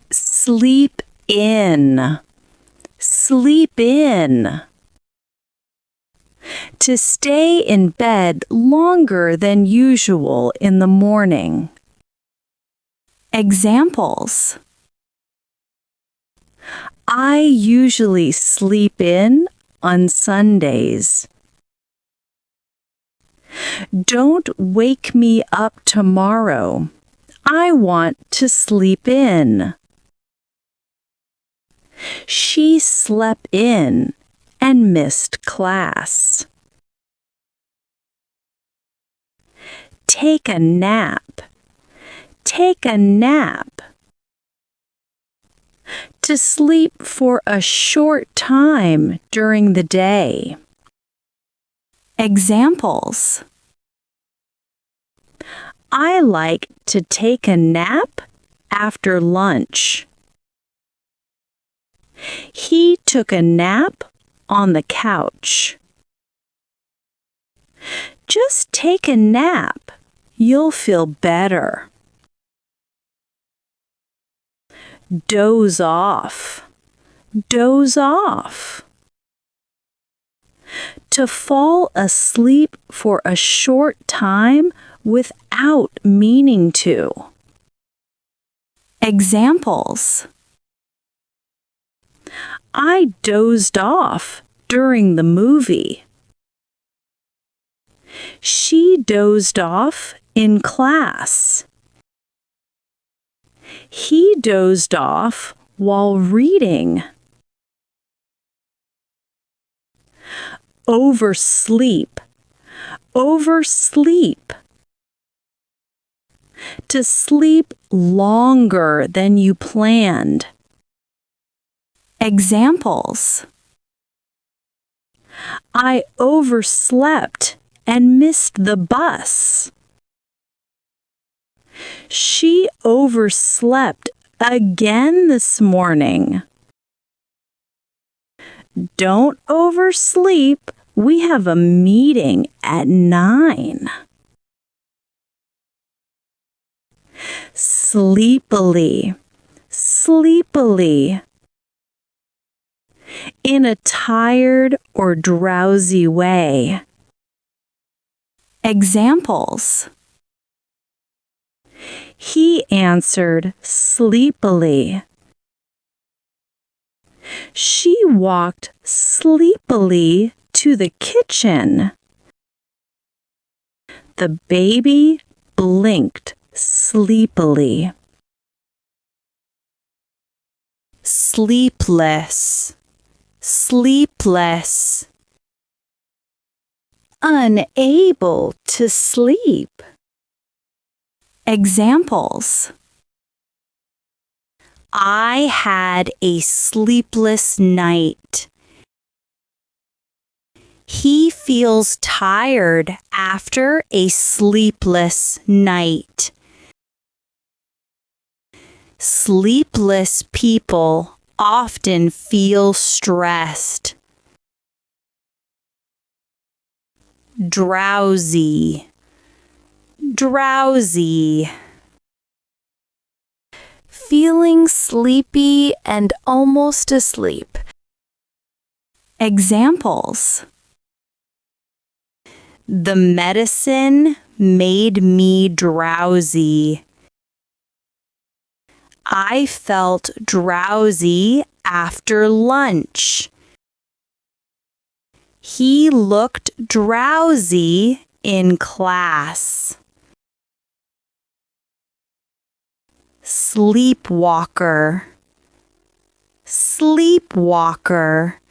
Sleep in. Sleep in. To stay in bed longer than usual in the morning. Examples: I usually sleep in on Sundays. Don't wake me up tomorrow. I want to sleep in. She slept in and missed class. Take a nap. Take a nap. To sleep for a short time during the day. Examples: I like to take a nap after lunch. He took a nap on the couch. Just take a nap. You'll feel better. Doze off. Doze off. To fall asleep for a short time without meaning to. Examples: I dozed off during the movie. She dozed off in class. He dozed off while reading. Oversleep. Oversleep. To sleep longer than you planned. Examples: I overslept and missed the bus. She overslept again this morning. Don't oversleep. We have a meeting at 9. Sleepily. Sleepily. In a tired or drowsy way. Examples: He answered sleepily. She walked sleepily to the kitchen. The baby blinked sleepily. Sleepless. Sleepless. Unable to sleep. Examples: I had a sleepless night. He feels tired after a sleepless night. Sleepless people often feel stressed. Drowsy. Drowsy. Feeling sleepy and almost asleep. Examples: The medicine made me drowsy. I felt drowsy after lunch. He looked drowsy in class. Sleepwalker. Sleepwalker.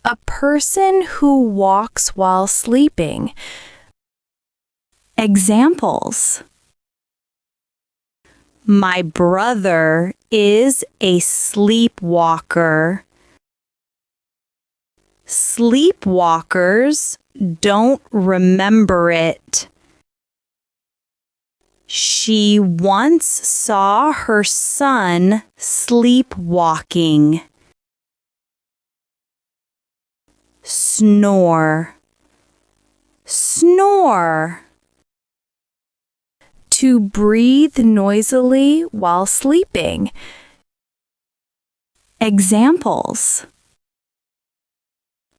A person who walks while sleeping. Examples: My brother is a sleepwalker. Sleepwalkers don't remember it. She once saw her son sleepwalking. Snore. Snore. To breathe noisily while sleeping. Examples: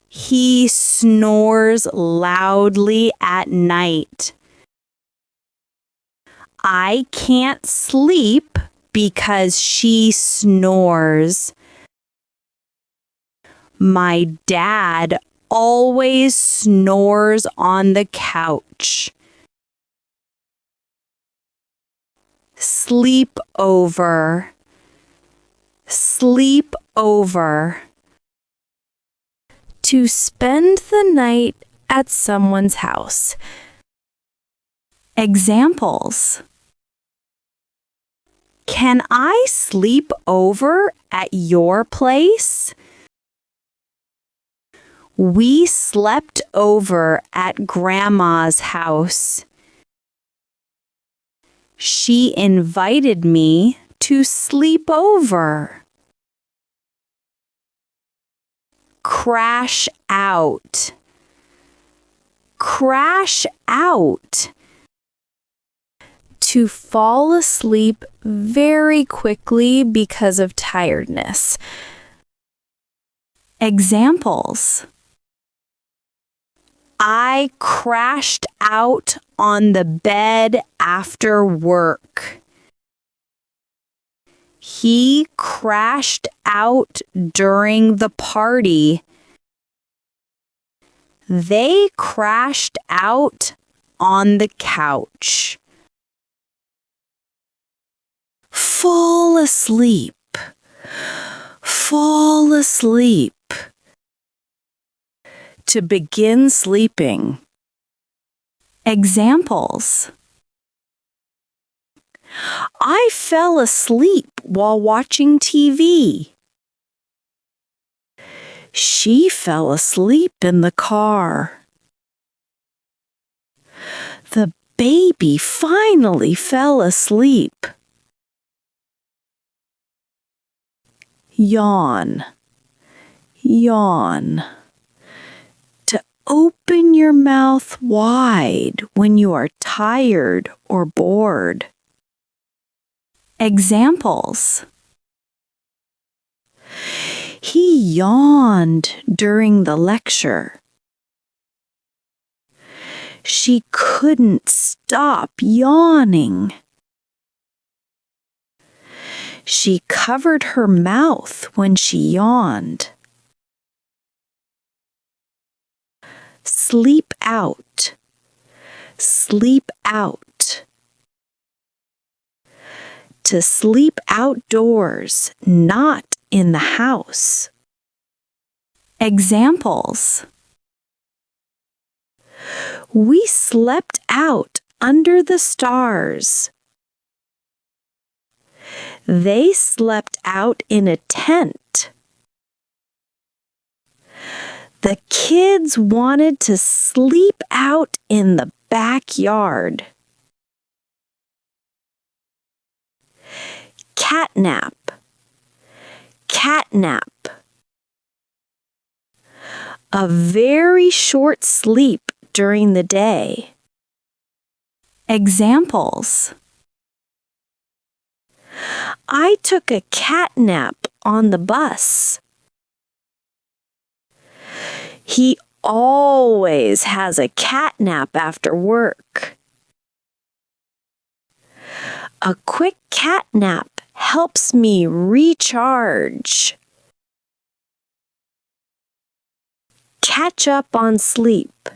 He snores loudly at night. I can't sleep because she snores. My dad always snores on the couch. Sleep over. Sleep over. To spend the night at someone's house. Examples: Can I sleep over at your place? We slept over at Grandma's house. She invited me to sleep over. Crash out. Crash out. To fall asleep very quickly because of tiredness. Examples: I crashed out on the bed after work. He crashed out during the party. They crashed out on the couch. Fall asleep. Fall asleep. To begin sleeping. Examples: I fell asleep while watching TV. She fell asleep in the car. The baby finally fell asleep. Yawn. Yawn. To open your mouth wide when you are tired or bored. Examples: He yawned during the lecture. She couldn't stop yawning. She covered her mouth when she yawned. Sleep out. Sleep out. To sleep outdoors, not in the house. Examples: We slept out under the stars. They slept out in a tent. The kids wanted to sleep out in the backyard. Catnap. Catnap. A very short sleep during the day. Examples: I took a cat nap on the bus. He always has a cat nap after work. A quick cat nap helps me recharge. Catch up on sleep.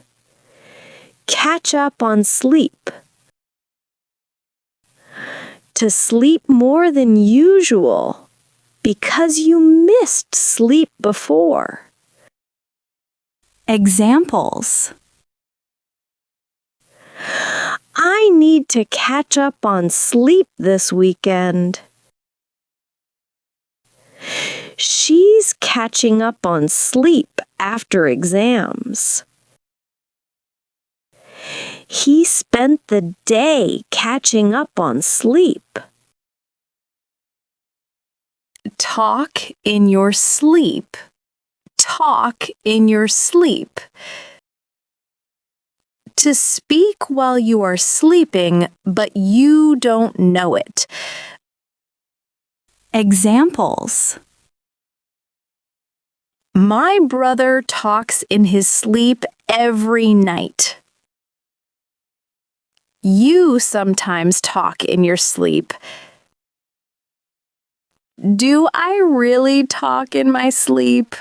Catch up on sleep. To sleep more than usual because you missed sleep before. Examples: I need to catch up on sleep this weekend. She's catching up on sleep after exams. He spent the day catching up on sleep. Talk in your sleep. Talk in your sleep. To speak while you are sleeping, but you don't know it. Examples. My brother talks in his sleep every night. You sometimes talk in your sleep. Do I really talk in my sleep?